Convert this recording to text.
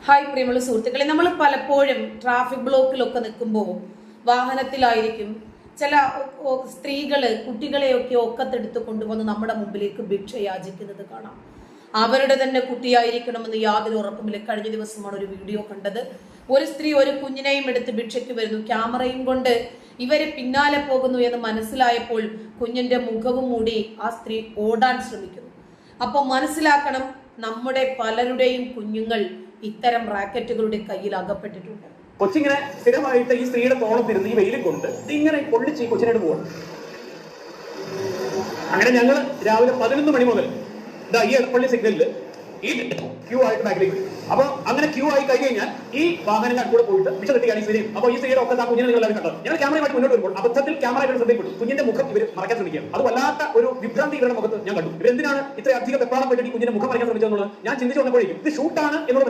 Hi പ്രിയമുള്ള സുഹൃത്തുക്കളെ, നമ്മൾ പലപ്പോഴും ട്രാഫിക് ബ്ലോക്കിലൊക്കെ നിൽക്കുമ്പോൾ വാഹനത്തിലായിരിക്കും ചില സ്ത്രീകള് കുട്ടികളെയൊക്കെ ഒക്കത്തെടുത്ത് കൊണ്ടുവന്ന് നമ്മുടെ മുമ്പിലേക്ക് ഭിക്ഷ യാചിക്കുന്നത് കാണാം. അവരുടെ തന്നെ കുട്ടിയായിരിക്കണമെന്ന് യാതൊരു ഉറപ്പുമില്ല. കഴിഞ്ഞ ദിവസമാണ് ഒരു വീഡിയോ കണ്ടത്. ഒരു സ്ത്രീ ഒരു കുഞ്ഞിനെയും എടുത്ത് ഭിക്ഷയ്ക്ക് വരുന്നു. ക്യാമറയും കൊണ്ട് ഇവര് പിന്നാലെ പോകുന്നു എന്ന് മനസ്സിലായപ്പോൾ കുഞ്ഞിന്റെ മുഖവും മൂടി ആ സ്ത്രീ ഓടാൻ ശ്രമിക്കുന്നു. അപ്പൊ മനസ്സിലാക്കണം, നമ്മുടെ പലരുടെയും കുഞ്ഞുങ്ങൾ ഇത്തരം റാക്കറ്റുകളുടെ കയ്യിൽ അകപ്പെട്ടിട്ടുണ്ട്. കൊച്ചിങ്ങനെ സ്ഥിരമായിട്ട് ഈ സ്ത്രീയുടെ തോളത്തിരുന്ന് ഈ വെയിലും കൊണ്ട് ഇങ്ങനെ പൊള്ളിച്ച് ഈ കൊച്ചിനായിട്ട് പോകണം. അങ്ങനെ ഞങ്ങൾ രാവിലെ 11 മണി മുതൽ ഈ എടപ്പള്ളി സിഗ്നലിൽ ഈ ക്യൂ ആയിട്ട് ബാക്കിലേക്ക് വരും. അപ്പൊ അങ്ങനെ ക്യൂ ആയി കഴിഞ്ഞാൽ ഈ വാഹനങ്ങൾ കൂടെ പോയിട്ട് ഭിക്ഷ കിട്ടിയാണ് ഈ സ്ത്രീയും. അപ്പോൾ ഈ സ്ത്രീയുടെ ഒക്കെ കുഞ്ഞിനെ നിങ്ങൾ എല്ലാവരും കണ്ടത്. ഞങ്ങൾ ക്യാമറയുമായിട്ട് മുന്നോട്ട് വരുമ്പോൾ അബദ്ധത്തിൽ ക്യാമറ ഇവരുടെ ശ്രദ്ധയിൽപ്പെട്ടു. കുഞ്ഞിന്റെ മുഖം ഇവർ മറയ്ക്കാൻ ശ്രമിക്കുക. അത് വല്ലാത്ത ഒരു വിഭ്രാന്തി ഇവരുടെ മുഖത്ത് ഞാൻ കണ്ടു. ഇവരെന്തിനാണ് ഇത്ര അധികം വെപ്രാളപ്പെട്ടിട്ട് ഈ കുഞ്ഞിന്റെ മുഖം മറയ്ക്കാൻ ശ്രമിച്ചതെന്നുള്ളത് ഞാൻ ചിന്തിച്ചു വന്നപ്പോഴേക്കും ഇത് ഷൂട്ടാണ് എന്നുള്ളത്